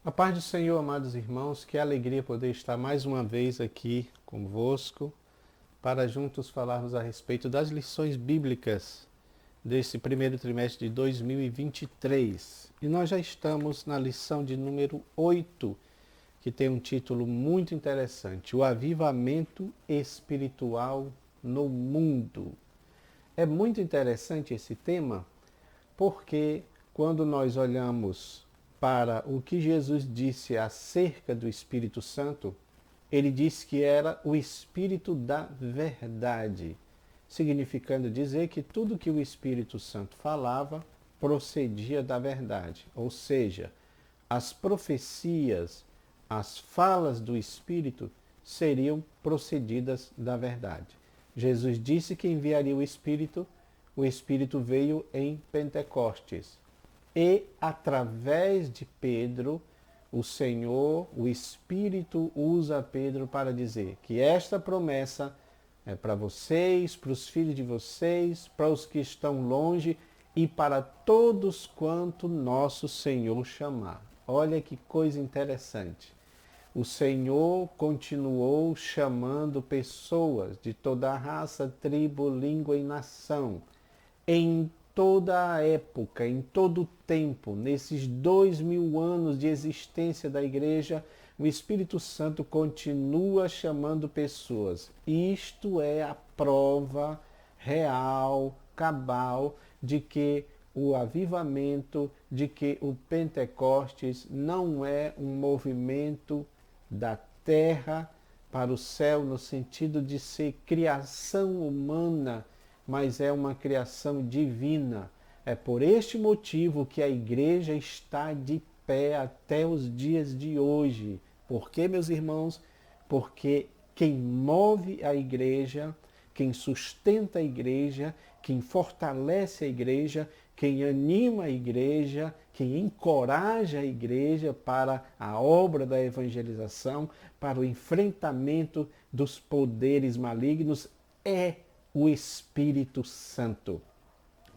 A paz do Senhor, amados irmãos, que alegria poder estar mais uma vez aqui convosco para juntos falarmos a respeito das lições bíblicas desse primeiro trimestre de 2023. E nós já estamos na lição de número 8, que tem um título muito interessante: O Avivamento Espiritual no Mundo. É muito interessante esse tema porque quando nós olhamos para o que Jesus disse acerca do Espírito Santo, ele disse que era o Espírito da verdade, significando dizer que tudo que o Espírito Santo falava procedia da verdade, ou seja, as profecias, as falas do Espírito seriam procedidas da verdade. Jesus disse que enviaria o Espírito veio em Pentecostes. E através de Pedro, o Senhor, o Espírito usa Pedro para dizer que esta promessa é para vocês, para os filhos de vocês, para os que estão longe e para todos quanto nosso Senhor chamar. Olha que coisa interessante. O Senhor continuou chamando pessoas de toda a raça, tribo, língua e nação. Em toda a época, em todo o tempo, nesses 2000 anos de existência da igreja, o Espírito Santo continua chamando pessoas. Isto é a prova real, cabal, de que o avivamento, de que o Pentecostes não é um movimento da terra para o céu, no sentido de ser criação humana, mas é uma criação divina. É por este motivo que a igreja está de pé até os dias de hoje. Por quê, meus irmãos? Porque quem move a igreja, quem sustenta a igreja, quem fortalece a igreja, quem anima a igreja, quem encoraja a igreja para a obra da evangelização, para o enfrentamento dos poderes malignos, é o Espírito Santo.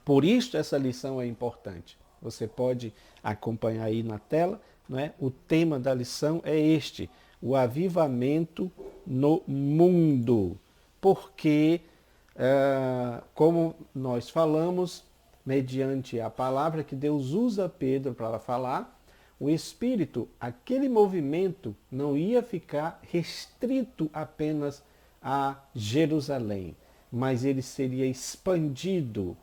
Por isso essa lição é importante. Você pode acompanhar aí na tela, não é? O tema da lição é este: o avivamento no mundo. Porque, como nós falamos, mediante a palavra que Deus usa Pedro para falar, o Espírito, aquele movimento não ia ficar restrito apenas a Jerusalém, mas ele seria expandido,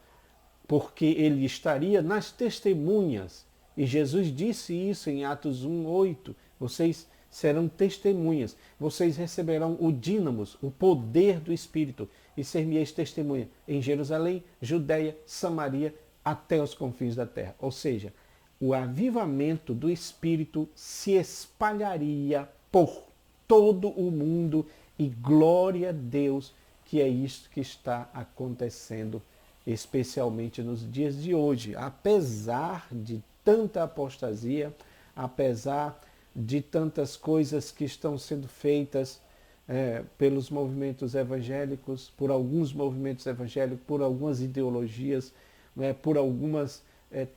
porque ele estaria nas testemunhas. E Jesus disse isso em Atos 1:8. Vocês serão testemunhas. Vocês receberão o dínamos, o poder do Espírito, e ser-me-eis testemunha em Jerusalém, Judeia, Samaria, até os confins da terra. Ou seja, o avivamento do Espírito se espalharia por todo o mundo, e glória a Deus que é isso que está acontecendo, especialmente nos dias de hoje. Apesar de tanta apostasia, apesar de tantas coisas que estão sendo feitas pelos movimentos evangélicos, por alguns movimentos evangélicos, por algumas ideologias, por algumas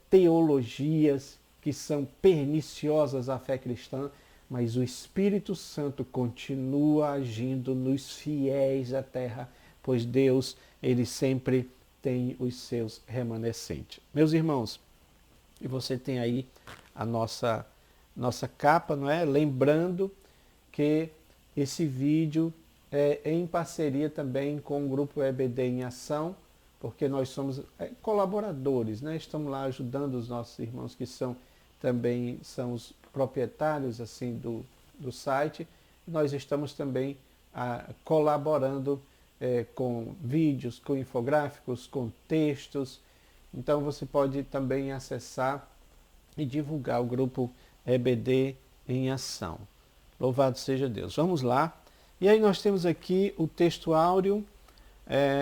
teologias que são perniciosas à fé cristã, mas o Espírito Santo continua agindo nos fiéis da terra, pois Deus, ele sempre tem os seus remanescentes. Meus irmãos, e você tem aí a nossa capa, não é? Lembrando que esse vídeo é em parceria também com o Grupo EBD em Ação, porque nós somos colaboradores, né? Estamos lá ajudando os nossos irmãos que também são os proprietários assim do site. Nós estamos também colaborando com vídeos, com infográficos, com textos. Então você pode também acessar e divulgar o grupo EBD em Ação. Louvado seja Deus. Vamos lá. E aí nós temos aqui o texto áureo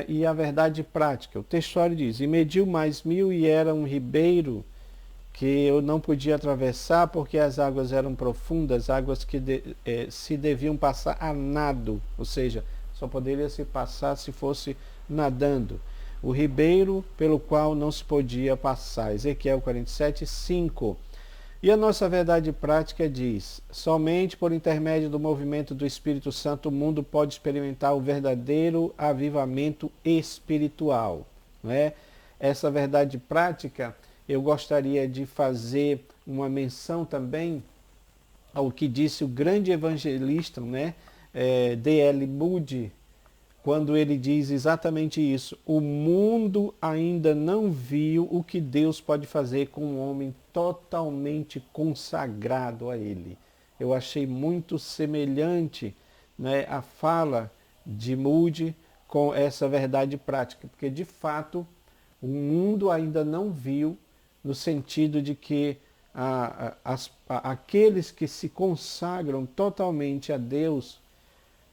e a verdade prática. O texto áureo diz: e mediu mais 1000 e era um ribeiro que eu não podia atravessar porque as águas eram profundas, águas que se deviam passar a nado, ou seja, só poderia se passar se fosse nadando. O ribeiro pelo qual não se podia passar. Ezequiel 47:5. E a nossa verdade prática diz: somente por intermédio do movimento do Espírito Santo o mundo pode experimentar o verdadeiro avivamento espiritual. Não é? Essa verdade prática, eu gostaria de fazer uma menção também ao que disse o grande evangelista, né, D.L. Moody, quando ele diz exatamente isso: o mundo ainda não viu o que Deus pode fazer com um homem totalmente consagrado a Ele. Eu achei muito semelhante, né, a fala de Moody com essa verdade prática, porque de fato o mundo ainda não viu, no sentido de que aqueles que se consagram totalmente a Deus,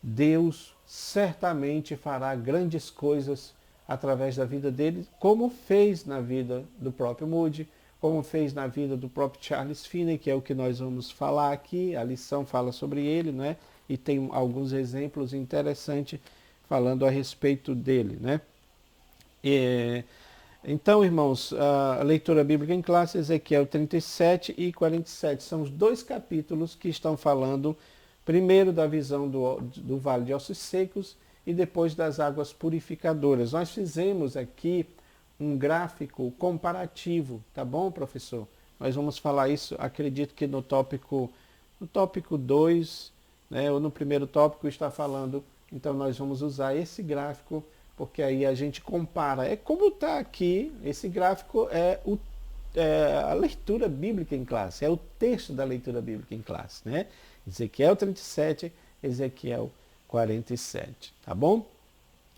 Deus certamente fará grandes coisas através da vida deles, como fez na vida do próprio Moody, como fez na vida do próprio Charles Finney, que é o que nós vamos falar aqui. A lição fala sobre ele, né? E tem alguns exemplos interessantes falando a respeito dele, né? Então, irmãos, a leitura bíblica em classe, Ezequiel 37 e 47, são os dois capítulos que estão falando primeiro da visão do vale de ossos secos e depois das águas purificadoras. Nós fizemos aqui um gráfico comparativo, tá bom, professor? Nós vamos falar isso, acredito que no tópico 2, né, ou no primeiro tópico está falando, então nós vamos usar esse gráfico, porque aí a gente compara. É como está aqui, esse gráfico é a leitura bíblica em classe, é o texto da leitura bíblica em classe, né? Ezequiel 37, Ezequiel 47, tá bom?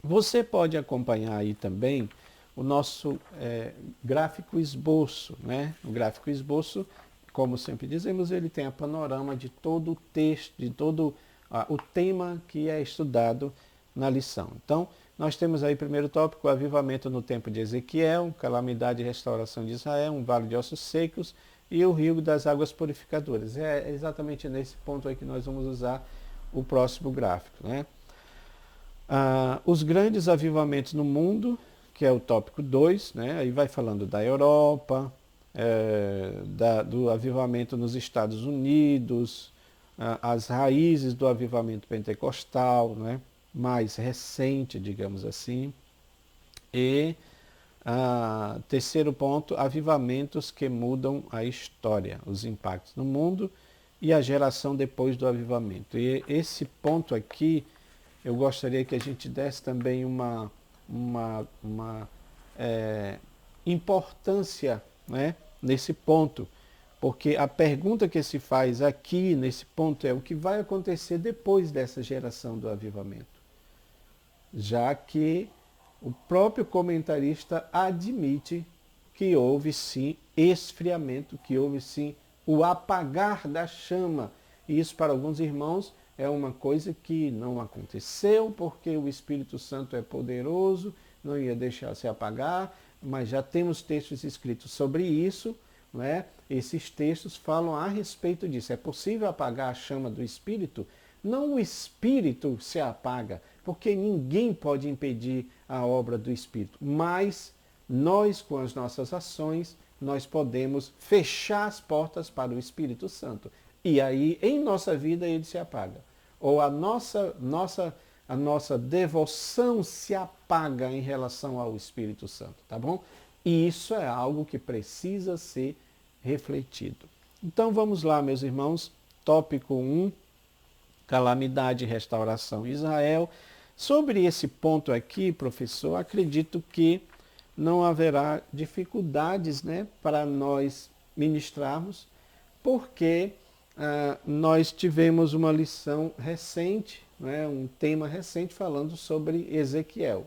Você pode acompanhar aí também o nosso gráfico esboço, né? O gráfico esboço, como sempre dizemos, ele tem a panorama de todo o texto, de todo o tema que é estudado na lição. Então, nós temos aí, primeiro tópico, o avivamento no tempo de Ezequiel, calamidade e restauração de Israel, um vale de ossos secos e o rio das águas purificadoras. É exatamente nesse ponto aí que nós vamos usar o próximo gráfico, né? Os grandes avivamentos no mundo, que é o tópico 2, né? Aí vai falando da Europa, do avivamento nos Estados Unidos, as raízes do avivamento pentecostal, né? Mais recente, digamos assim. E terceiro ponto, avivamentos que mudam a história, os impactos no mundo e a geração depois do avivamento. E esse ponto aqui, eu gostaria que a gente desse também uma importância, né, nesse ponto, porque a pergunta que se faz aqui nesse ponto é o que vai acontecer depois dessa geração do avivamento, já que o próprio comentarista admite que houve sim esfriamento, que houve sim o apagar da chama. E isso para alguns irmãos é uma coisa que não aconteceu, porque o Espírito Santo é poderoso, não ia deixar se apagar, mas já temos textos escritos sobre isso, né? Esses textos falam a respeito disso. É possível apagar a chama do Espírito? Não o Espírito se apaga, porque ninguém pode impedir a obra do Espírito, mas nós, com as nossas ações, nós podemos fechar as portas para o Espírito Santo. E aí, em nossa vida, ele se apaga. Ou a nossa devoção se apaga em relação ao Espírito Santo, tá bom? E isso é algo que precisa ser refletido. Então vamos lá, meus irmãos, tópico 1, calamidade e restauração em Israel. Sobre esse ponto aqui, professor, acredito que não haverá dificuldades, né, para nós ministrarmos, porque nós tivemos uma lição recente, né, um tema recente falando sobre Ezequiel.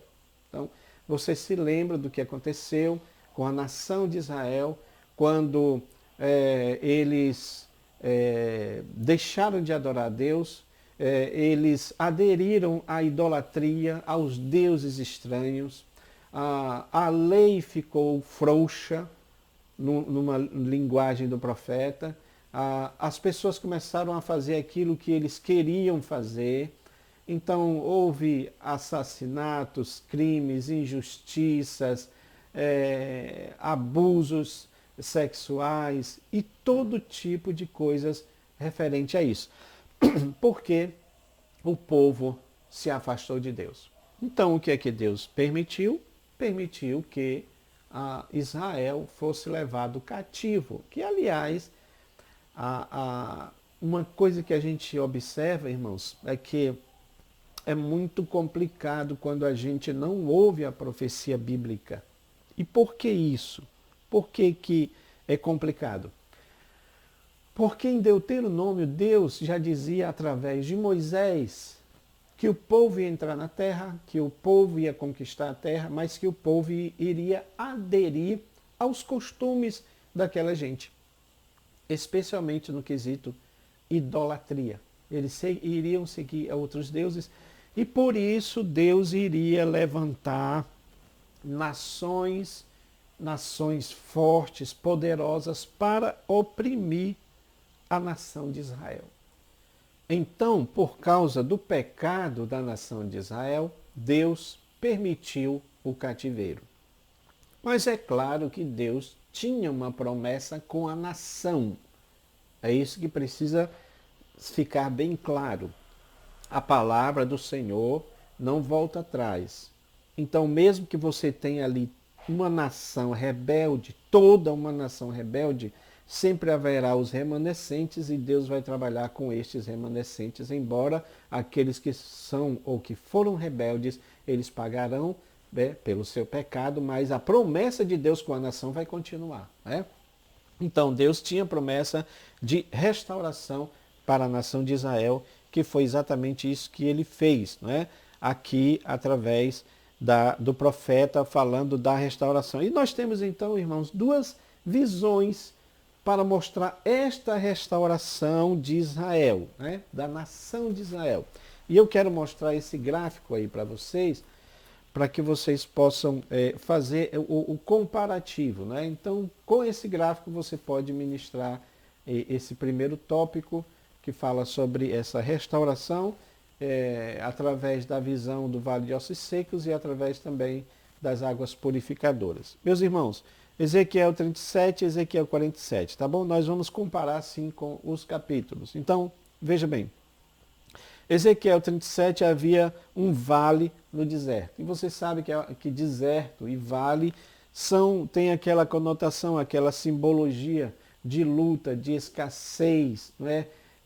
Então, você se lembra do que aconteceu com a nação de Israel quando eles deixaram de adorar a Deus, eles aderiram à idolatria, aos deuses estranhos, a lei ficou frouxa, numa linguagem do profeta, as pessoas começaram a fazer aquilo que eles queriam fazer, então houve assassinatos, crimes, injustiças, abusos, sexuais e todo tipo de coisas referente a isso. Porque o povo se afastou de Deus. Então, o que é que Deus permitiu? Permitiu que Israel fosse levado cativo. Que, aliás, uma coisa que a gente observa, irmãos, é que é muito complicado quando a gente não ouve a profecia bíblica. E por que isso? Por que é complicado? Porque em Deuteronômio, Deus já dizia através de Moisés que o povo ia entrar na terra, que o povo ia conquistar a terra, mas que o povo iria aderir aos costumes daquela gente, especialmente no quesito idolatria. Eles iriam seguir a outros deuses e por isso Deus iria levantar nações fortes, poderosas para oprimir a nação de Israel. Então, por causa do pecado da nação de Israel, Deus permitiu o cativeiro. Mas é claro que Deus tinha uma promessa com a nação. É isso que precisa ficar bem claro. A palavra do Senhor não volta atrás. Então, mesmo que você tenha ali uma nação rebelde, toda uma nação rebelde, sempre haverá os remanescentes e Deus vai trabalhar com estes remanescentes, embora aqueles que são ou que foram rebeldes, eles pagarão pelo seu pecado, mas a promessa de Deus com a nação vai continuar. Então Deus tinha promessa de restauração para a nação de Israel, que foi exatamente isso que ele fez, aqui através do profeta falando da restauração. E nós temos então, irmãos, duas visões para mostrar esta restauração de Israel, da nação de Israel. E eu quero mostrar esse gráfico aí para vocês, para que vocês possam fazer o comparativo. Então, com esse gráfico você pode ministrar esse primeiro tópico, que fala sobre essa restauração, através da visão do Vale de Ossos Secos e através também das águas purificadoras. Meus irmãos, Ezequiel 37 e Ezequiel 47, tá bom? Nós vamos comparar sim com os capítulos. Então, veja bem. Ezequiel 37 havia um vale no deserto. E você sabe que deserto e vale tem aquela conotação, aquela simbologia de luta, de escassez,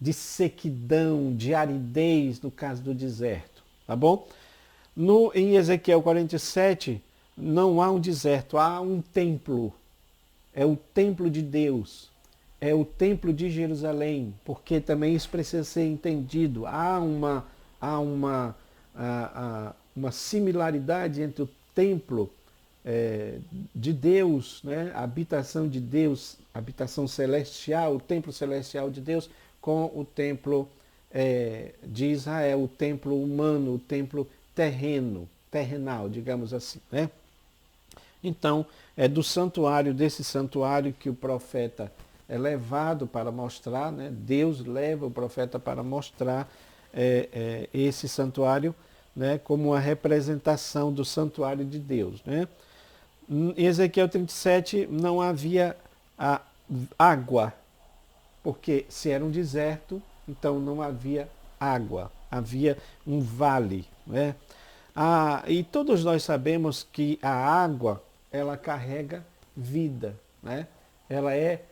de sequidão, de aridez, no caso do deserto. Tá bom? Em Ezequiel 47, não há um deserto, há um templo. É o templo de Deus. É o templo de Jerusalém, porque também isso precisa ser entendido. Há uma similaridade entre o templo de Deus, a habitação de Deus, a habitação celestial, o templo celestial de Deus, com o templo de Israel, o templo humano, o templo terrenal, digamos assim. Então, é desse santuário que o profeta é levado para mostrar, Deus leva o profeta para mostrar esse santuário, como uma representação do santuário de Deus. Em Ezequiel 37 não havia água, porque se era um deserto, então não havia água, havia um vale. E todos nós sabemos que a água, ela carrega vida, ela é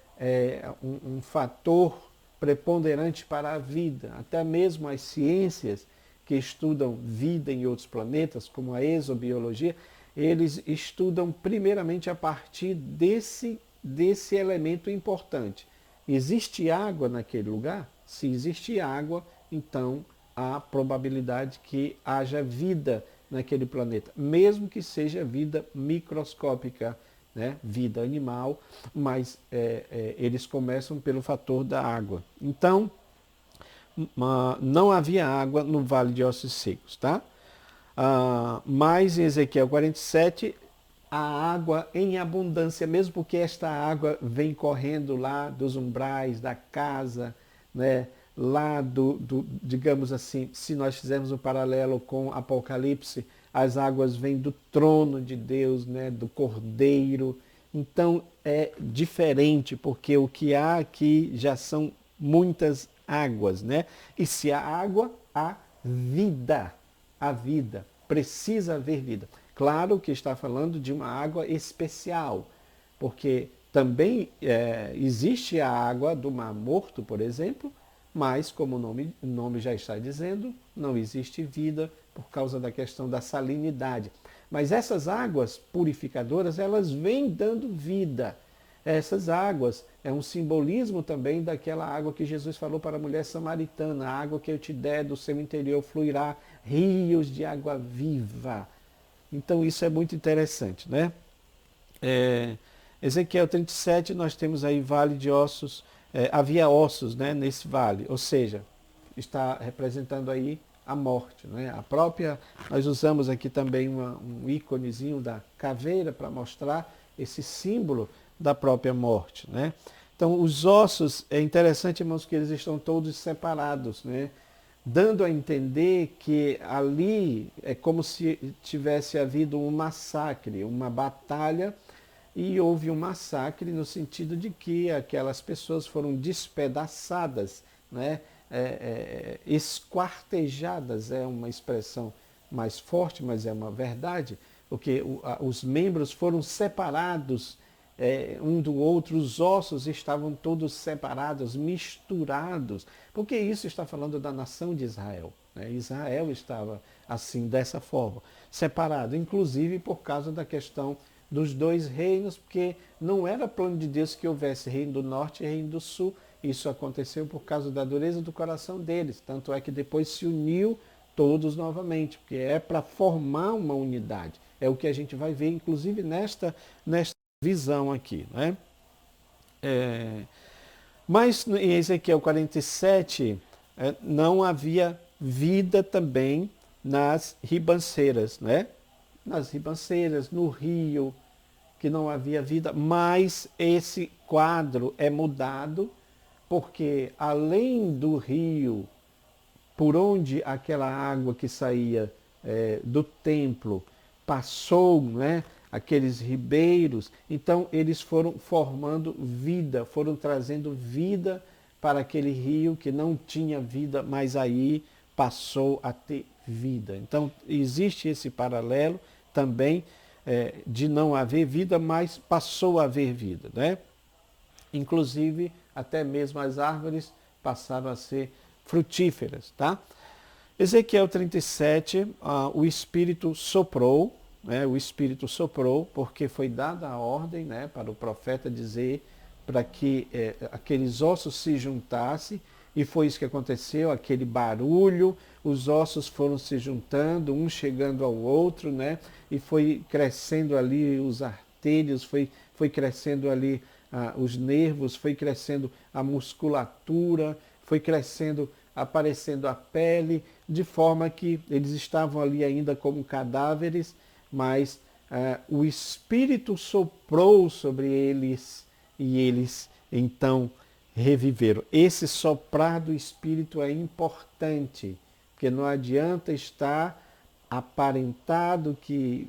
um fator preponderante para a vida. Até mesmo as ciências que estudam vida em outros planetas, como a exobiologia, eles estudam primeiramente a partir desse elemento importante. Existe água naquele lugar? Se existe água, então há probabilidade que haja vida naquele planeta, mesmo que seja vida microscópica, vida animal, mas eles começam pelo fator da água. Então, não havia água no Vale de Ossos Secos, tá? Mas em Ezequiel 47, a água em abundância, mesmo porque esta água vem correndo lá dos umbrais da casa, lá digamos assim, se nós fizermos um paralelo com Apocalipse, as águas vêm do trono de Deus, do Cordeiro. Então, é diferente, porque o que há aqui já são muitas águas, né? E se há água, há vida. A vida. Precisa haver vida. Claro que está falando de uma água especial, porque também existe a água do Mar Morto, por exemplo, mas, como o nome já está dizendo, não existe vida por causa da questão da salinidade. Mas essas águas purificadoras, elas vêm dando vida. Essas águas é um simbolismo também daquela água que Jesus falou para a mulher samaritana: a água que eu te der do seu interior fluirá rios de água viva. Então isso é muito interessante, né? Ezequiel 37, nós temos aí vale de ossos, havia ossos, né, nesse vale, ou seja, está representando aí a morte, né? A própria, nós usamos aqui também um íconezinho da caveira para mostrar esse símbolo da própria morte, né? Então os ossos, é interessante, irmãos, que eles estão todos separados, né? Dando a entender que ali é como se tivesse havido um massacre, uma batalha, e houve um massacre no sentido de que aquelas pessoas foram despedaçadas, né? Esquartejadas, é uma expressão mais forte, mas é uma verdade, porque os membros foram separados um do outro, os ossos estavam todos separados, misturados, porque isso está falando da nação de Israel, né? Israel estava assim, dessa forma, separado, inclusive por causa da questão dos dois reinos, porque não era plano de Deus que houvesse reino do norte e reino do sul. Isso aconteceu por causa da dureza do coração deles, tanto é que depois se uniu todos novamente, porque é para formar uma unidade. É o que a gente vai ver, inclusive, nesta visão aqui, né? Mas em Ezequiel 47, não havia vida também nas ribanceiras, né? Nas ribanceiras, no rio, que não havia vida, mas esse quadro é mudado, porque além do rio, por onde aquela água que saía do templo passou, né, aqueles ribeiros, então eles foram formando vida, foram trazendo vida para aquele rio que não tinha vida, mas aí passou a ter vida. Então existe esse paralelo também de não haver vida, mas passou a haver vida, né? Inclusive, até mesmo as árvores passaram a ser frutíferas, tá? Ezequiel 37, o Espírito soprou, né? O Espírito soprou, porque foi dada a ordem, né, para o profeta dizer para que aqueles ossos se juntassem, e foi isso que aconteceu, aquele barulho, os ossos foram se juntando, um chegando ao outro, né? E foi crescendo ali os artérios, foi crescendo ali os nervos, foi crescendo a musculatura, foi crescendo, aparecendo a pele, de forma que eles estavam ali ainda como cadáveres, mas o Espírito soprou sobre eles e eles então reviveram. Esse soprar do Espírito é importante, porque não adianta estar aparentado que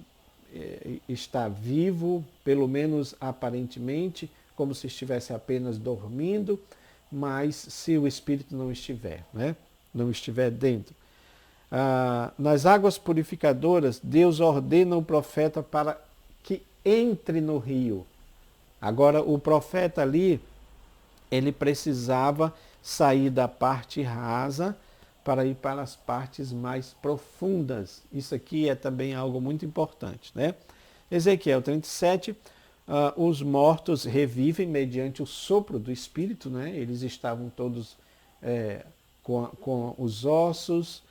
está vivo, pelo menos aparentemente, como se estivesse apenas dormindo, mas se o Espírito não estiver, né? Não estiver dentro. Nas águas purificadoras, Deus ordena o profeta para que entre no rio. Agora, o profeta ali, ele precisava sair da parte rasa para ir para as partes mais profundas. Isso aqui é também algo muito importante, né? Ezequiel 37, os mortos revivem mediante o sopro do Espírito, né? Eles estavam todos com os ossos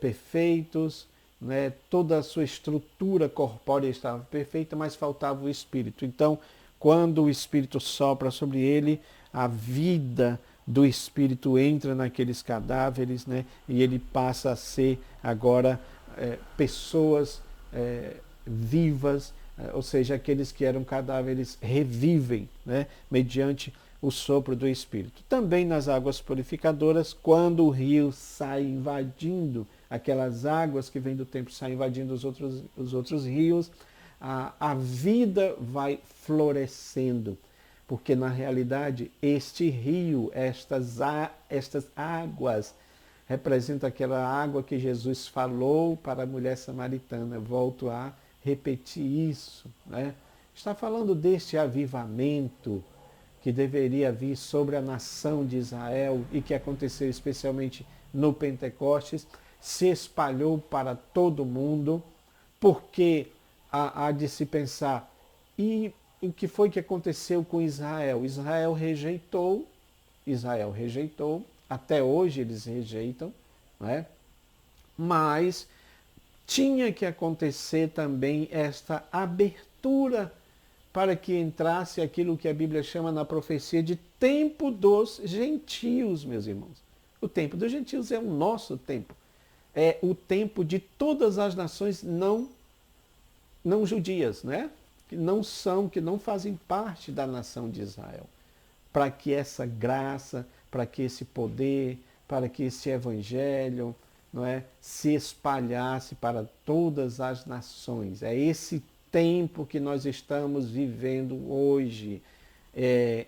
perfeitos, né? Toda a sua estrutura corpórea estava perfeita, mas faltava o Espírito. Então, quando o Espírito sopra sobre ele, a vida do Espírito entra naqueles cadáveres, né? E ele passa a ser agora pessoas vivas, ou seja, aqueles que eram cadáveres revivem, né? Mediante o sopro do Espírito. Também nas águas purificadoras, quando o rio sai invadindo, aquelas águas que vêm do templo saem invadindo os outros rios, a vida vai florescendo. Porque na realidade este rio, estas águas, representa aquela água que Jesus falou para a mulher samaritana. Volto a repetir isso, né? Está falando deste avivamento que deveria vir sobre a nação de Israel e que aconteceu especialmente no Pentecostes, se espalhou para todo mundo, porque há de se pensar, e o que foi que aconteceu com Israel? Israel rejeitou, até hoje eles rejeitam, não é? Mas tinha que acontecer também esta abertura para que entrasse aquilo que a Bíblia chama na profecia de tempo dos gentios, meus irmãos. O tempo dos gentios é o nosso tempo. É o tempo de todas as nações não judias, né? Que não fazem parte da nação de Israel. Para que essa graça, para que esse poder, para que esse evangelho, não é, se espalhasse para todas as nações. É esse tempo que nós estamos vivendo hoje.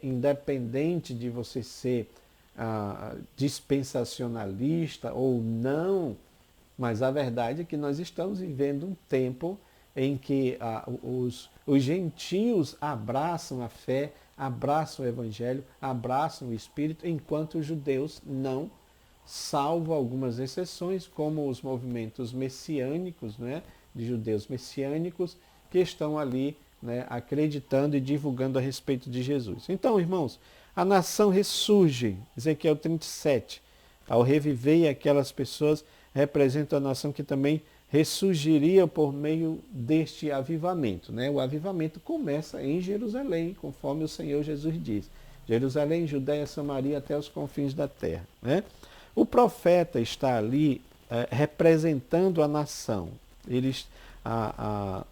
Independente de você ser dispensacionalista ou não, mas a verdade é que nós estamos vivendo um tempo em que os gentios abraçam a fé, abraçam o evangelho, abraçam o Espírito, enquanto os judeus não, salvo algumas exceções, como os movimentos messiânicos, né, de judeus messiânicos, que estão ali, né, acreditando e divulgando a respeito de Jesus. Então, irmãos, a nação ressurge, Ezequiel 37, ao reviver aquelas pessoas, representa a nação que também ressurgiria por meio deste avivamento, né? O avivamento começa em Jerusalém, conforme o Senhor Jesus diz. Jerusalém, Judéia, Samaria, até os confins da terra, né? O profeta está ali representando a nação. A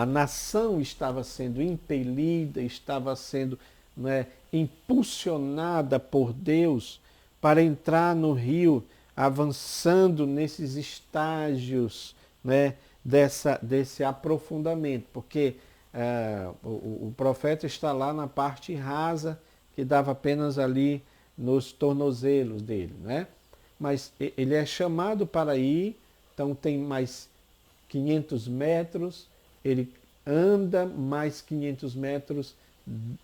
nação estava sendo impelida, estava sendo, né, impulsionada por Deus para entrar no rio, avançando nesses estágios, né, desse aprofundamento, porque o profeta está lá na parte rasa, que dava apenas ali nos tornozelos dele, né? Mas ele é chamado para ir, então tem mais 500 metros, ele anda mais 500 metros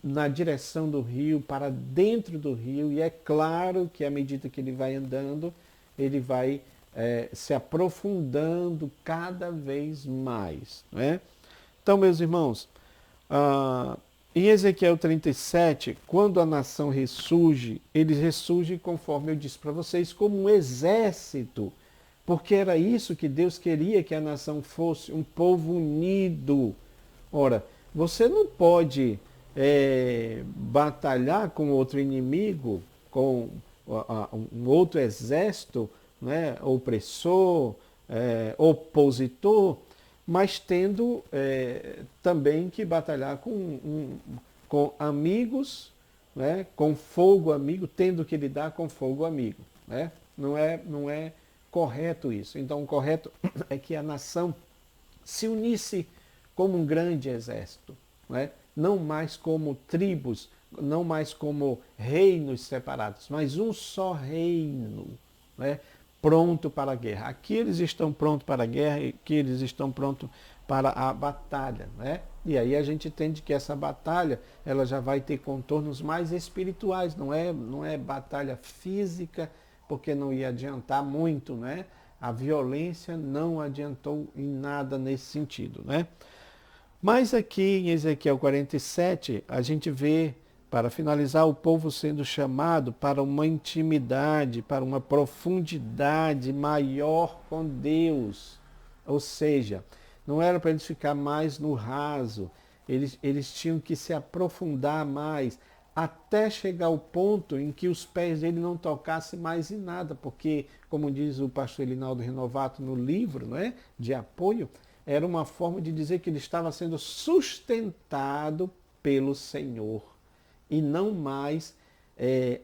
na direção do rio, para dentro do rio, e é claro que à medida que ele vai andando, ele vai se aprofundando cada vez mais, não é? Então, meus irmãos, em Ezequiel 37, quando a nação ressurge, eles ressurgem, conforme eu disse para vocês, como um exército, porque era isso que Deus queria que a nação fosse, um povo unido. Ora, você não pode batalhar com outro inimigo, com um outro exército, né, opressor, opositor, mas tendo também que batalhar com amigos, né, com fogo amigo, tendo que lidar com fogo amigo, né? Não é correto isso. Então, o correto é que a nação se unisse como um grande exército, né? Não mais como tribos, não mais como reinos separados, mas um só reino, né? Pronto para a guerra. Aqui eles estão prontos para a guerra, aqui eles estão prontos para a batalha, né? E aí a gente entende que essa batalha, ela já vai ter contornos mais espirituais, não é batalha física, porque não ia adiantar muito, né? A violência não adiantou em nada nesse sentido, né? Mas aqui em Ezequiel 47, a gente vê, para finalizar, o povo sendo chamado para uma intimidade, para uma profundidade maior com Deus. Ou seja, não era para eles ficar mais no raso, eles tinham que se aprofundar mais, até chegar ao ponto em que os pés dele não tocassem mais em nada, porque, como diz o pastor Elinaldo Renovato no livro, não é, de apoio, era uma forma de dizer que ele estava sendo sustentado pelo Senhor e não mais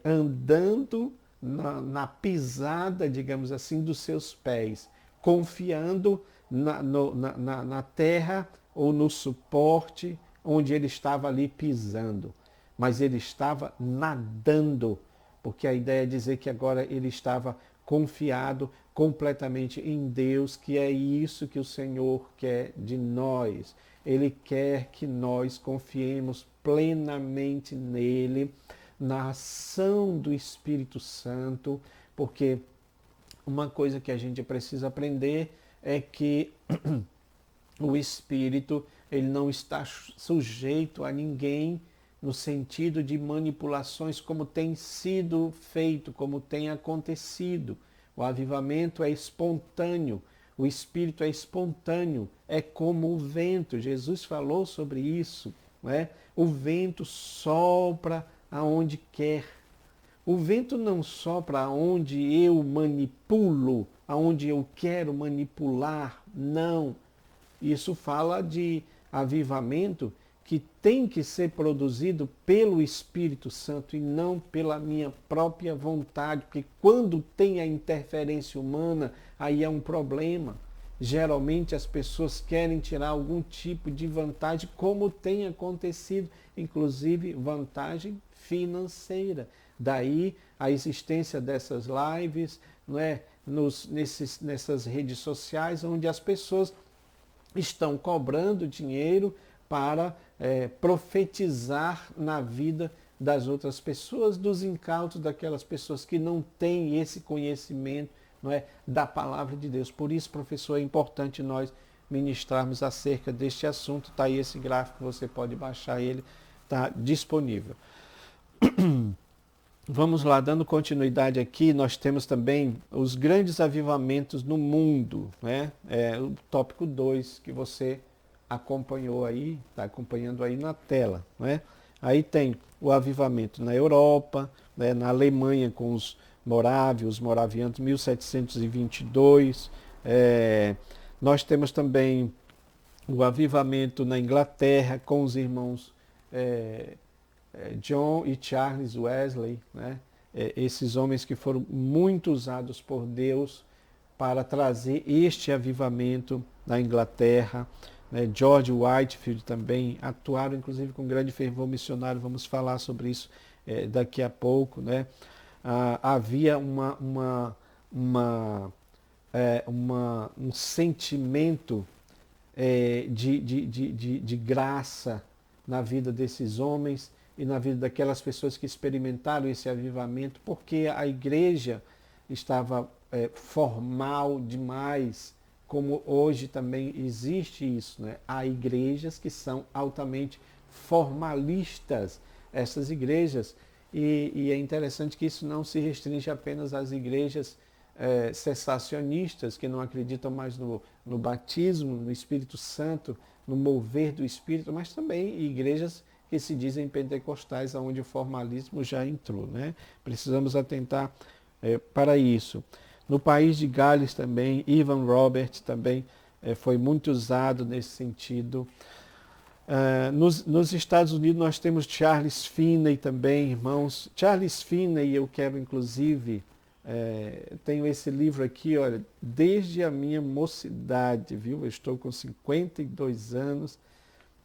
andando na pisada, digamos assim, dos seus pés, confiando na terra ou no suporte onde ele estava ali pisando, mas ele estava nadando, porque a ideia é dizer que agora ele estava confiado completamente em Deus, que é isso que o Senhor quer de nós. Ele quer que nós confiemos plenamente nele, na ação do Espírito Santo, porque uma coisa que a gente precisa aprender é que o Espírito ele não está sujeito a ninguém no sentido de manipulações como tem sido feito, como tem acontecido. O avivamento é espontâneo, o Espírito é espontâneo, é como o vento. Jesus falou sobre isso, não é? O vento sopra aonde quer. O vento não sopra aonde eu manipulo, aonde eu quero manipular, não. Isso fala de avivamento que tem que ser produzido pelo Espírito Santo e não pela minha própria vontade, porque quando tem a interferência humana, aí é um problema. Geralmente as pessoas querem tirar algum tipo de vantagem, como tem acontecido, inclusive vantagem financeira. Daí a existência dessas lives, não é? Nessas redes sociais, onde as pessoas estão cobrando dinheiro para profetizar na vida das outras pessoas, dos incautos daquelas pessoas que não têm esse conhecimento, não é, da palavra de Deus. Por isso, professor, é importante nós ministrarmos acerca deste assunto. Está aí esse gráfico, você pode baixar ele, está disponível. Vamos lá, dando continuidade aqui, nós temos também os grandes avivamentos no mundo, né? O tópico 2 que você acompanhou aí, está acompanhando aí na tela, né? Aí tem o avivamento na Europa, né? Na Alemanha com os moravianos, 1722. Nós temos também o avivamento na Inglaterra com os irmãos John e Charles Wesley, né? Esses homens que foram muito usados por Deus para trazer este avivamento na Inglaterra. Né? George Whitefield também atuaram, inclusive, com grande fervor missionário. Vamos falar sobre isso daqui a pouco. Né? Havia um sentimento de graça na vida desses homens e na vida daquelas pessoas que experimentaram esse avivamento, porque a igreja estava formal demais, como hoje também existe isso, né? Há igrejas que são altamente formalistas, essas igrejas, e é interessante que isso não se restringe apenas às igrejas cessacionistas, que não acreditam mais no batismo, no Espírito Santo, no mover do Espírito, mas também igrejas que se dizem pentecostais, onde o formalismo já entrou. Né? Precisamos atentar para isso. No país de Gales também, Evan Roberts também foi muito usado nesse sentido. Nos Estados Unidos nós temos Charles Finney também, irmãos. Charles Finney, eu quero inclusive, tenho esse livro aqui, olha, desde a minha mocidade, viu? Eu estou com 52 anos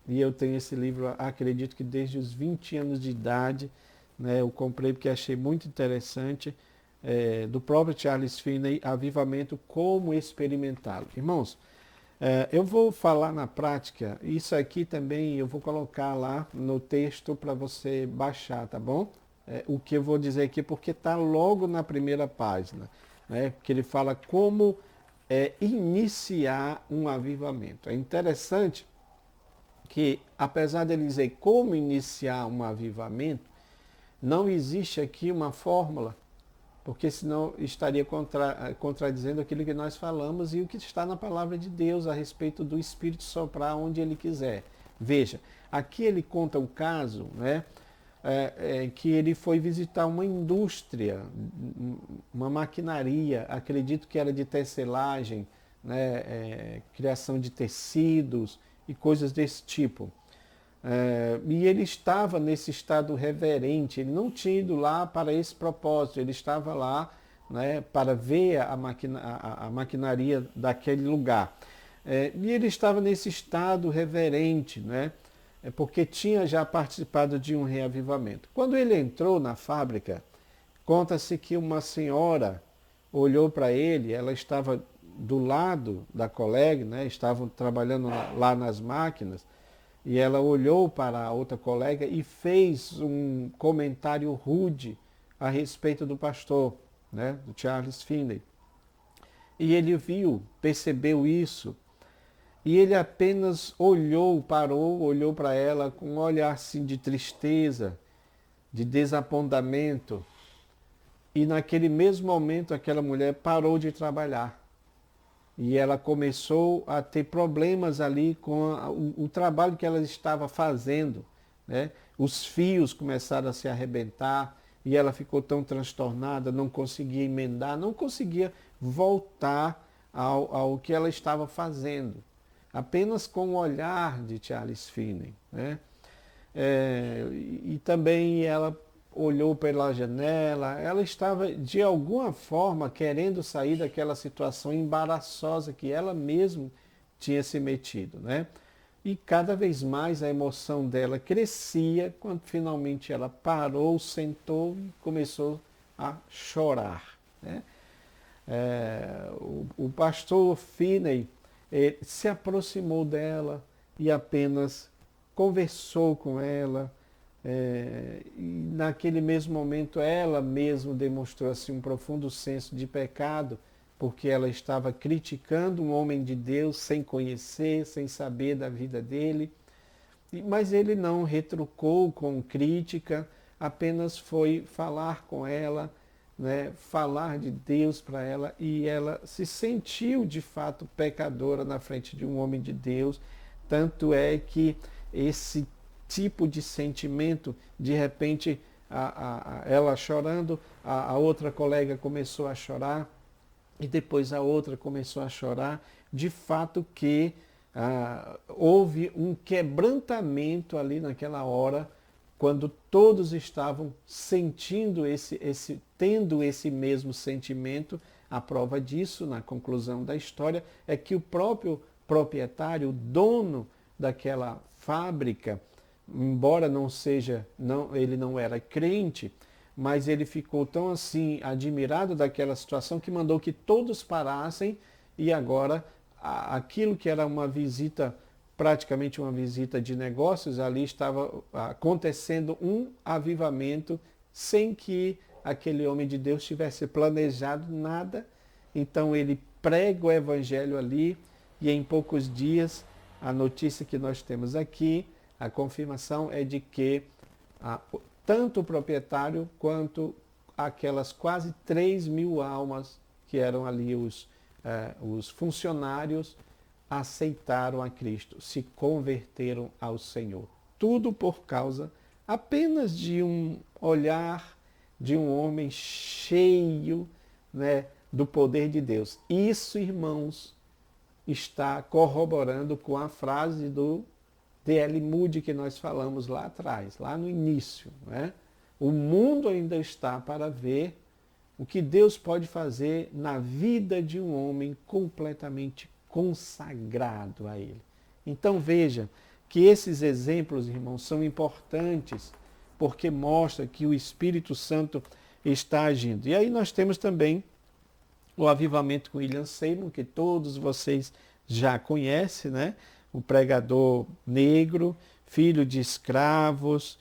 e eu tenho esse livro, acredito que desde os 20 anos de idade, né? Eu comprei porque achei muito interessante, do próprio Charles Finney, Avivamento, como experimentá-lo. Irmãos, eu vou falar na prática, isso aqui também eu vou colocar lá no texto para você baixar, tá bom? O que eu vou dizer aqui, porque está logo na primeira página, né? Que ele fala como iniciar um avivamento. É interessante que, apesar dele dizer como iniciar um avivamento, não existe aqui uma fórmula, porque senão estaria contradizendo aquilo que nós falamos e o que está na palavra de Deus a respeito do Espírito soprar onde ele quiser. Veja, aqui ele conta o caso, né, que ele foi visitar uma indústria, uma maquinaria, acredito que era de tecelagem, né, criação de tecidos e coisas desse tipo. E ele estava nesse estado reverente, ele não tinha ido lá para esse propósito, ele estava lá, né, para ver a maquinaria daquele lugar. E ele estava nesse estado reverente, né? Porque tinha já participado de um reavivamento. Quando ele entrou na fábrica, conta-se que uma senhora olhou para ele, ela estava do lado da colega, né? Estavam trabalhando lá nas máquinas, e ela olhou para a outra colega e fez um comentário rude a respeito do pastor, né? Do Charles Finney. E ele viu, percebeu isso, e ele apenas olhou, parou, olhou para ela com um olhar assim de tristeza, de desapontamento. E naquele mesmo momento aquela mulher parou de trabalhar. E ela começou a ter problemas ali com o trabalho que ela estava fazendo, né? Os fios começaram a se arrebentar e ela ficou tão transtornada, não conseguia emendar, não conseguia voltar ao que ela estava fazendo. Apenas com o olhar de Charles Finney, né? E também ela olhou pela janela, ela estava de alguma forma querendo sair daquela situação embaraçosa que ela mesma tinha se metido, né? E cada vez mais a emoção dela crescia quando finalmente ela parou, sentou e começou a chorar, né? O pastor Finney se aproximou dela e apenas conversou com ela. E naquele mesmo momento ela mesma demonstrou assim, um profundo senso de pecado, porque ela estava criticando um homem de Deus sem conhecer, sem saber da vida dele. Mas ele não retrucou com crítica, apenas foi falar com ela, né, falar de Deus para ela, e ela se sentiu de fato pecadora na frente de um homem de Deus. Tanto é que esse tipo de sentimento, de repente, ela chorando, a outra colega começou a chorar, e depois a outra começou a chorar. De fato que houve um quebrantamento ali naquela hora, quando todos estavam sentindo tendo esse mesmo sentimento. A prova disso, na conclusão da história, é que o próprio proprietário, o dono daquela fábrica, embora ele não era crente, mas ele ficou tão assim admirado daquela situação que mandou que todos parassem, e agora aquilo que era uma visita, praticamente uma visita de negócios, ali estava acontecendo um avivamento sem que aquele homem de Deus tivesse planejado nada. Então ele prega o evangelho ali, e em poucos dias a notícia que nós temos aqui, a confirmação é de que tanto o proprietário quanto aquelas quase 3.000 almas que eram ali os funcionários aceitaram a Cristo, se converteram ao Senhor. Tudo por causa apenas de um olhar de um homem cheio, né, do poder de Deus. Isso, irmãos, está corroborando com a frase do D.L. Moody que nós falamos lá atrás, lá no início, né? O mundo ainda está para ver o que Deus pode fazer na vida de um homem completamente consagrado a Ele. Então veja que esses exemplos, irmãos, são importantes, porque mostra que o Espírito Santo está agindo. E aí nós temos também o avivamento com William Seymour, que todos vocês já conhecem, né? O pregador negro, filho de escravos.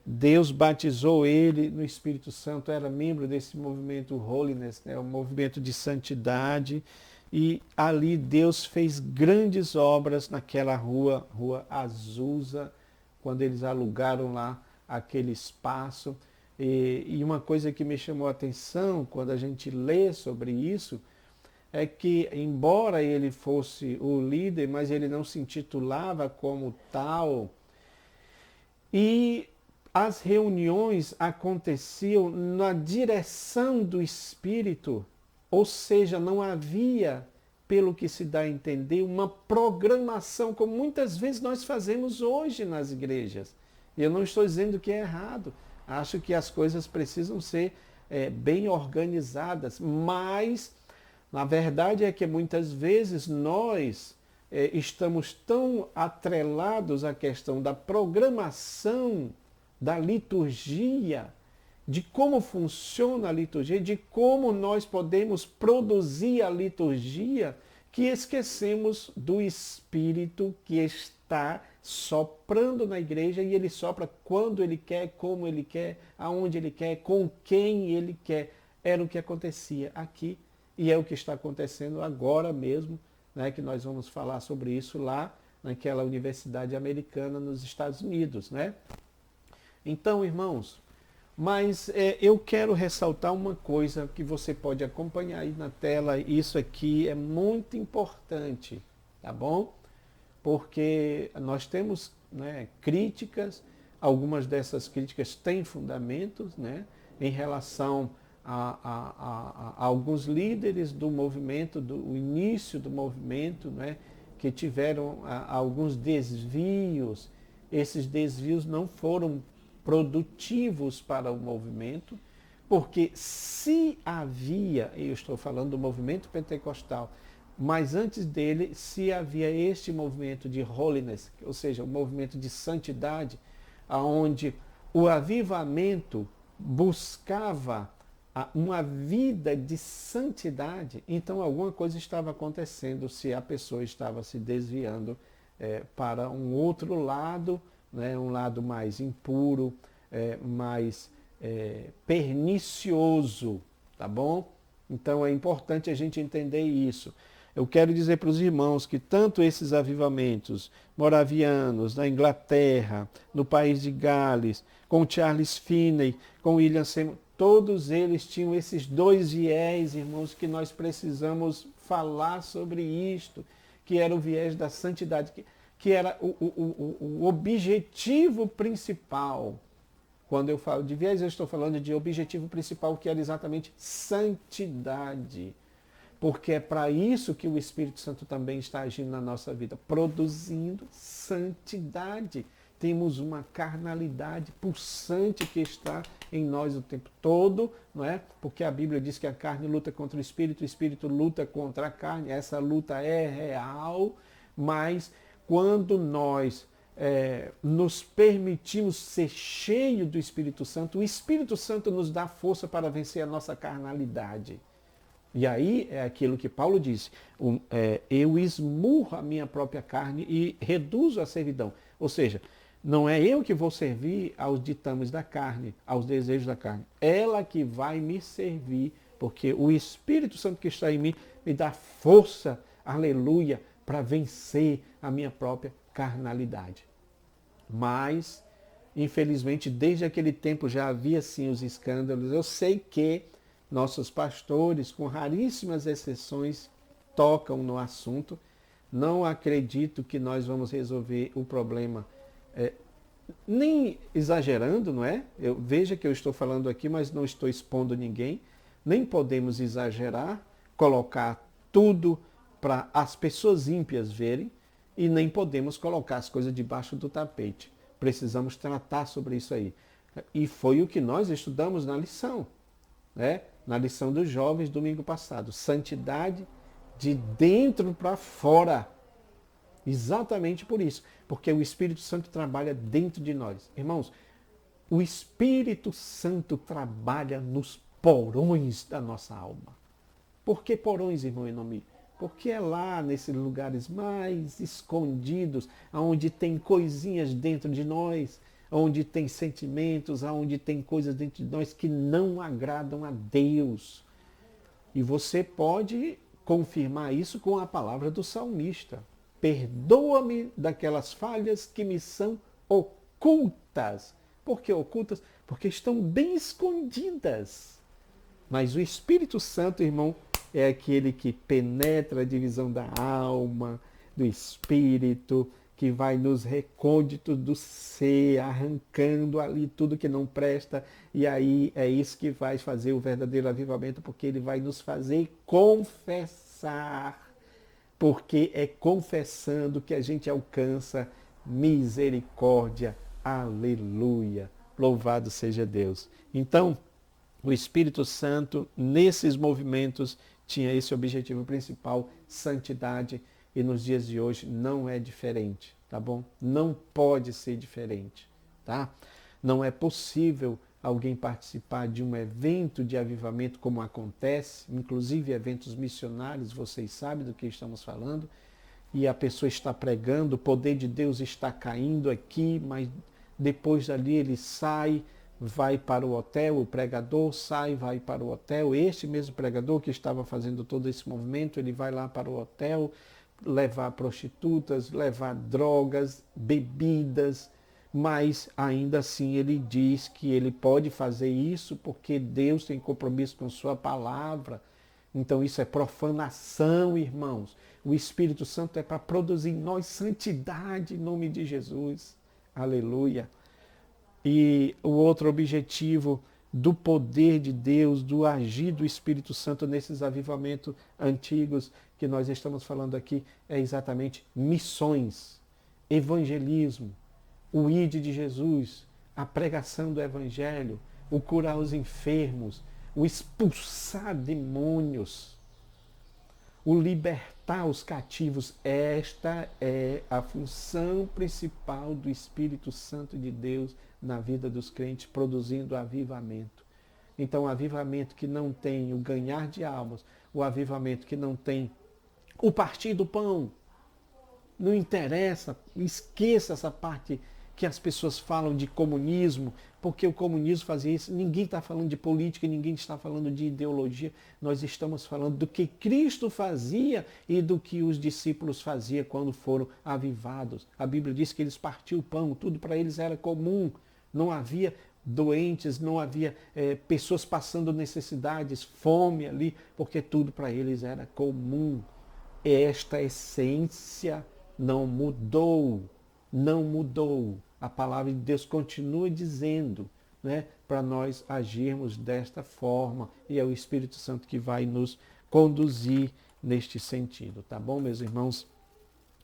Deus batizou ele no Espírito Santo, era membro desse movimento Holiness, né? O movimento de santidade. E ali Deus fez grandes obras naquela rua Azusa, quando eles alugaram lá aquele espaço. E uma coisa que me chamou a atenção quando a gente lê sobre isso é que, embora ele fosse o líder, mas ele não se intitulava como tal. E as reuniões aconteciam na direção do Espírito, ou seja, não havia, pelo que se dá a entender, uma programação, como muitas vezes nós fazemos hoje nas igrejas. E eu não estou dizendo que é errado. Acho que as coisas precisam ser bem organizadas, mas Na verdade é que muitas vezes nós estamos tão atrelados à questão da programação da liturgia, de como funciona a liturgia, de como nós podemos produzir a liturgia, que esquecemos do Espírito que está soprando na igreja, e ele sopra quando ele quer, como ele quer, aonde ele quer, com quem ele quer. Era o que acontecia aqui e é o que está acontecendo agora mesmo, né, que nós vamos falar sobre isso lá naquela universidade americana nos Estados Unidos, né? Então, irmãos, mas eu quero ressaltar uma coisa que você pode acompanhar aí na tela. Isso aqui é muito importante, tá bom? Porque nós temos, né, críticas, algumas dessas críticas têm fundamentos, né, em relação a alguns líderes do movimento, do início do movimento, né, que tiveram alguns desvios. Esses desvios não foram produtivos para o movimento, porque se havia, eu estou falando do movimento pentecostal, mas antes dele, se havia este movimento de holiness, ou seja, o movimento de santidade, aonde o avivamento buscava uma vida de santidade, então alguma coisa estava acontecendo se a pessoa estava se desviando para um outro lado, né, um lado mais impuro, mais pernicioso, tá bom? Então é importante a gente entender isso. Eu quero dizer para os irmãos que tanto esses avivamentos moravianos na Inglaterra, no país de Gales, com Charles Finney, com William Seymour, todos eles tinham esses dois viés, irmãos, que nós precisamos falar sobre isto, que era o viés da santidade, que era o objetivo principal. Quando eu falo de viés, eu estou falando de objetivo principal, que era exatamente santidade. Porque é para isso que o Espírito Santo também está agindo na nossa vida, produzindo santidade. Temos uma carnalidade pulsante que está em nós o tempo todo, não é? Porque a Bíblia diz que a carne luta contra o Espírito luta contra a carne. Essa luta é real, mas quando nós nos permitimos ser cheios do Espírito Santo, o Espírito Santo nos dá força para vencer a nossa carnalidade. E aí é aquilo que Paulo disse, eu esmurro a minha própria carne e reduzo a servidão. Ou seja, não é eu que vou servir aos ditames da carne, aos desejos da carne. Ela que vai me servir, porque o Espírito Santo que está em mim me dá força, aleluia, para vencer a minha própria carnalidade. Mas, infelizmente, desde aquele tempo já havia sim os escândalos. Eu sei que nossos pastores, com raríssimas exceções, tocam no assunto. Não acredito que nós vamos resolver o problema, nem exagerando, não é? Veja que eu estou falando aqui, mas não estou expondo ninguém. Nem podemos exagerar, colocar tudo para as pessoas ímpias verem, e nem podemos colocar as coisas debaixo do tapete. Precisamos tratar sobre isso aí. E foi o que nós estudamos na lição, né? Na lição dos jovens domingo passado. Santidade de dentro para fora. Exatamente por isso. Porque o Espírito Santo trabalha dentro de nós. Irmãos, o Espírito Santo trabalha nos porões da nossa alma. Por que porões, irmão Enomi? Porque é lá nesses lugares mais escondidos, onde tem coisinhas dentro de nós, onde tem sentimentos, onde tem coisas dentro de nós que não agradam a Deus. E você pode confirmar isso com a palavra do salmista. Perdoa-me daquelas falhas que me são ocultas. Por que ocultas? Porque estão bem escondidas. Mas o Espírito Santo, irmão, é aquele que penetra a divisão da alma, do espírito, que vai nos recônditos do ser, arrancando ali tudo que não presta. E aí é isso que vai fazer o verdadeiro avivamento, porque ele vai nos fazer confessar. Porque é confessando que a gente alcança misericórdia. Aleluia. Louvado seja Deus. Então, o Espírito Santo, nesses movimentos tinha esse objetivo principal, santidade, e nos dias de hoje não é diferente, tá bom? Não pode ser diferente, tá? Não é possível alguém participar de um evento de avivamento como acontece, inclusive eventos missionários, vocês sabem do que estamos falando, e a pessoa está pregando, o poder de Deus está caindo aqui, mas depois dali ele sai, vai para o hotel, o pregador sai, vai para o hotel, este mesmo pregador que estava fazendo todo esse movimento, ele vai lá para o hotel, levar prostitutas, levar drogas, bebidas, mas ainda assim ele diz que ele pode fazer isso porque Deus tem compromisso com sua palavra. Então isso é profanação, irmãos. O Espírito Santo é para produzir em nós santidade em nome de Jesus. Aleluia. E o outro objetivo do poder de Deus, do agir do Espírito Santo nesses avivamentos antigos que nós estamos falando aqui, é exatamente missões, evangelismo, o ide de Jesus, a pregação do Evangelho, o curar os enfermos, o expulsar demônios, o libertar os cativos. Esta é a função principal do Espírito Santo de Deus na vida dos crentes, produzindo avivamento. Então, o avivamento que não tem o ganhar de almas, o avivamento que não tem o partir do pão, não interessa, esqueça essa parte que as pessoas falam de comunismo, porque o comunismo fazia isso. Ninguém está falando de política, ninguém está falando de ideologia. Nós estamos falando do que Cristo fazia e do que os discípulos faziam quando foram avivados. A Bíblia diz que eles partiam o pão, tudo para eles era comum. Não havia doentes, não havia pessoas passando necessidades, fome ali, porque tudo para eles era comum. Esta essência não mudou, não mudou. A palavra de Deus continua dizendo, né, para nós agirmos desta forma, e é o Espírito Santo que vai nos conduzir neste sentido, tá bom, meus irmãos?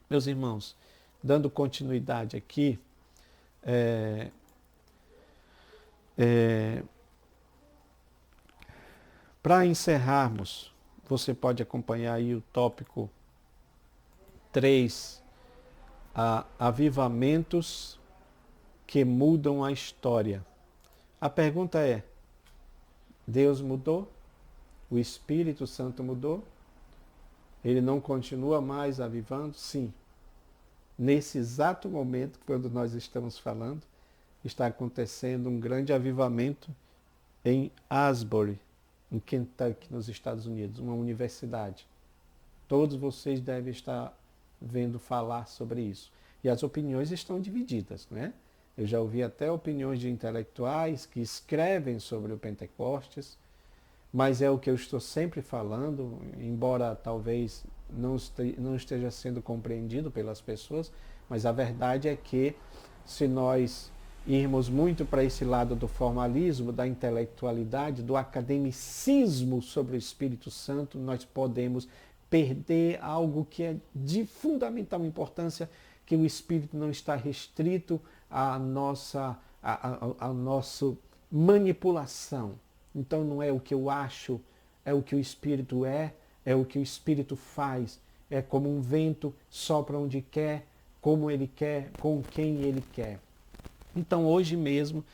Meus irmãos, dando continuidade aqui, para encerrarmos, você pode acompanhar aí o tópico 3, avivamentos que mudam a história. A pergunta é: Deus mudou? O Espírito Santo mudou? Ele não continua mais avivando? Sim. Nesse exato momento, quando nós estamos falando, está acontecendo um grande avivamento em Asbury, em Kentucky, nos Estados Unidos, uma universidade. Todos vocês devem estar vendo falar sobre isso. E as opiniões estão divididas, né? Eu já ouvi até opiniões de intelectuais que escrevem sobre o Pentecostes, mas é o que eu estou sempre falando, embora talvez não esteja sendo compreendido pelas pessoas, mas a verdade é que se nós irmos muito para esse lado do formalismo, da intelectualidade, do academicismo sobre o Espírito Santo, nós podemos perder algo que é de fundamental importância, que o Espírito não está restrito à nossa manipulação. Então não é o que eu acho, é o que o Espírito é o que o Espírito faz. É como um vento, sopra onde quer, como ele quer, com quem ele quer. Então hoje mesmo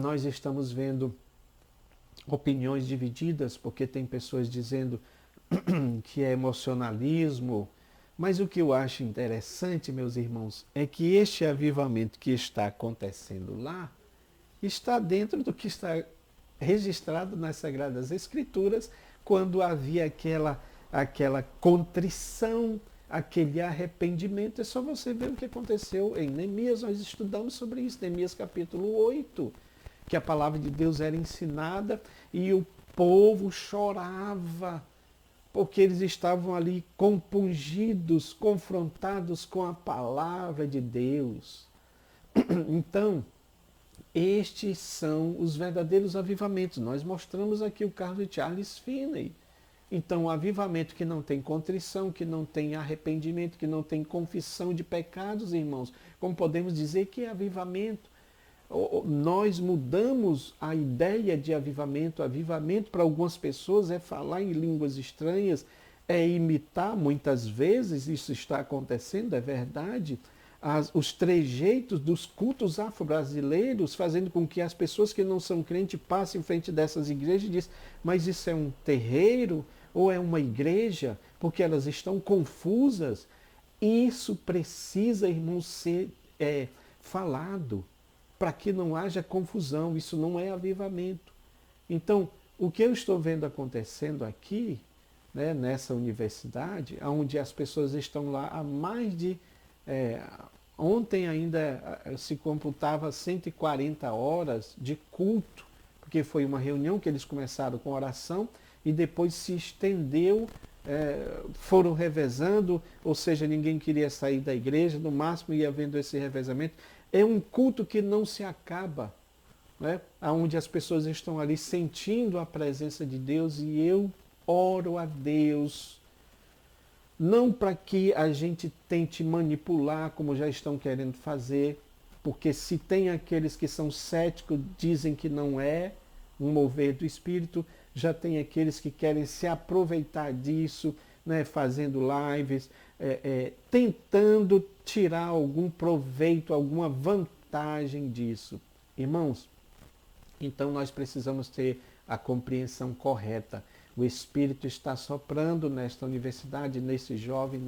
nós estamos vendo opiniões divididas, porque tem pessoas dizendo que é emocionalismo, mas o que eu acho interessante, meus irmãos, é que este avivamento que está acontecendo lá está dentro do que está registrado nas Sagradas Escrituras, quando havia aquela contrição, aquele arrependimento. É só você ver o que aconteceu em Neemias. Nós estudamos sobre isso, Neemias capítulo 8, que a palavra de Deus era ensinada e o povo chorava, porque eles estavam ali compungidos, confrontados com a palavra de Deus. Então, estes são os verdadeiros avivamentos. Nós mostramos aqui o caso de Charles Finney. Então, o avivamento que não tem contrição, que não tem arrependimento, que não tem confissão de pecados, irmãos, como podemos dizer que é avivamento? nós mudamos a ideia de avivamento. Avivamento para algumas pessoas é falar em línguas estranhas, é imitar, muitas vezes isso está acontecendo, é verdade, os trejeitos dos cultos afro-brasileiros, fazendo com que as pessoas que não são crentes passem em frente dessas igrejas e dizem, mas isso é um terreiro ou é uma igreja? Porque elas estão confusas. Isso precisa, irmãos, ser falado para que não haja confusão. Isso não é avivamento. Então, o que eu estou vendo acontecendo aqui, né, nessa universidade, onde as pessoas estão lá há mais de... ontem ainda se computava 140 horas de culto, porque foi uma reunião que eles começaram com oração e depois se estendeu, foram revezando, ou seja, ninguém queria sair da igreja, no máximo ia havendo esse revezamento. É um culto que não se acaba, né? Onde as pessoas estão ali sentindo a presença de Deus, e eu oro a Deus, não para que a gente tente manipular, como já estão querendo fazer, porque se tem aqueles que são céticos, dizem que não é um mover do Espírito, já tem aqueles que querem se aproveitar disso, né, fazendo lives, tentando tirar algum proveito, alguma vantagem disso. Irmãos, então nós precisamos ter a compreensão correta. O Espírito está soprando nesta universidade, nesse jovem,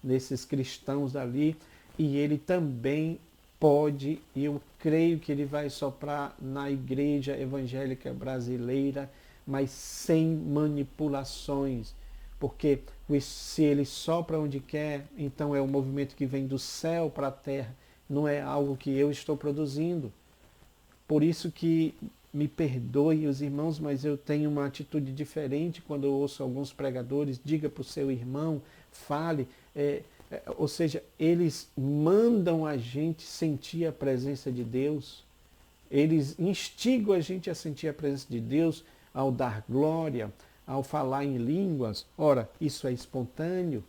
nesses cristãos ali, e ele também pode, e eu creio que ele vai soprar na igreja evangélica brasileira, mas sem manipulações, porque se ele sopra onde quer, então é um movimento que vem do céu para a terra, não é algo que eu estou produzindo. Por isso que me perdoe os irmãos, mas eu tenho uma atitude diferente quando eu ouço alguns pregadores, diga para o seu irmão, fale, ou seja, eles mandam a gente sentir a presença de Deus, eles instigam a gente a sentir a presença de Deus ao dar glória, ao falar em línguas. Ora, isso é espontâneo,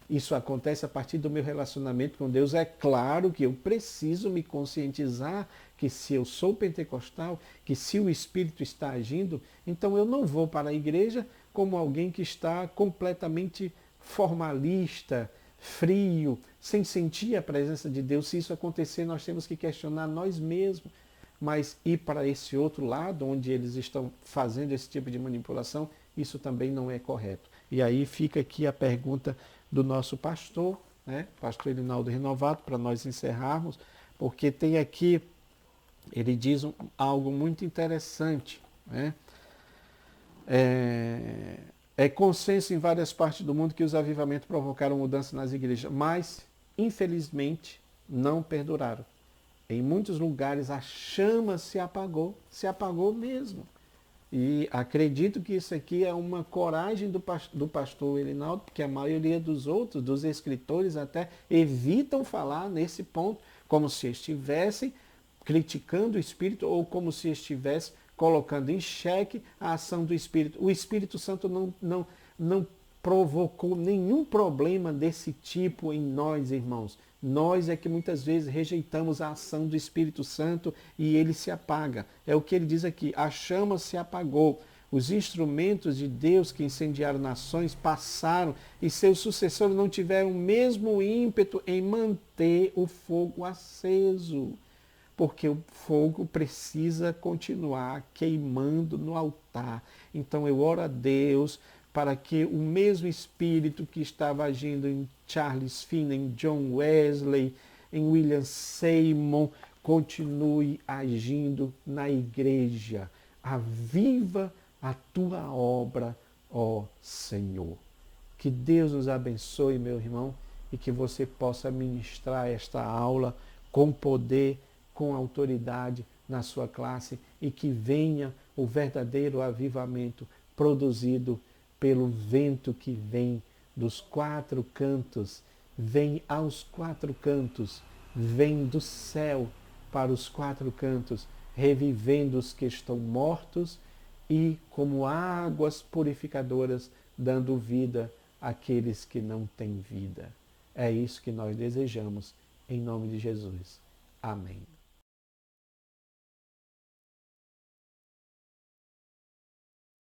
isso acontece a partir do meu relacionamento com Deus. É claro que eu preciso me conscientizar que se eu sou pentecostal, que se o Espírito está agindo, então eu não vou para a igreja como alguém que está completamente formalista, frio, sem sentir a presença de Deus. Se isso acontecer, nós temos que questionar nós mesmos. Mas ir para esse outro lado, onde eles estão fazendo esse tipo de manipulação, isso também não é correto. E aí fica aqui a pergunta do nosso pastor, né? Pastor Elinaldo Renovato, para nós encerrarmos, porque tem aqui, ele diz algo muito interessante, né? É consenso em várias partes do mundo que os avivamentos provocaram mudança nas igrejas, mas, infelizmente, não perduraram. Em muitos lugares a chama se apagou mesmo. E acredito que isso aqui é uma coragem do pastor Elinaldo, porque a maioria dos outros, dos escritores até, evitam falar nesse ponto, como se estivessem criticando o Espírito ou como se estivesse colocando em xeque a ação do Espírito. O Espírito Santo não provocou nenhum problema desse tipo em nós, irmãos. Nós é que muitas vezes rejeitamos a ação do Espírito Santo e ele se apaga. É o que ele diz aqui, a chama se apagou. Os instrumentos de Deus que incendiaram nações passaram e seus sucessores não tiveram o mesmo ímpeto em manter o fogo aceso. Porque o fogo precisa continuar queimando no altar. Então eu oro a Deus para que o mesmo Espírito que estava agindo em Charles Finney, em John Wesley, em William Seymour, continue agindo na igreja. Aviva a tua obra, ó Senhor. Que Deus nos abençoe, meu irmão, e que você possa ministrar esta aula com poder, com autoridade na sua classe, e que venha o verdadeiro avivamento produzido pelo vento que vem dos quatro cantos, vem aos quatro cantos, vem do céu para os quatro cantos, revivendo os que estão mortos e como águas purificadoras, dando vida àqueles que não têm vida. É isso que nós desejamos, em nome de Jesus. Amém.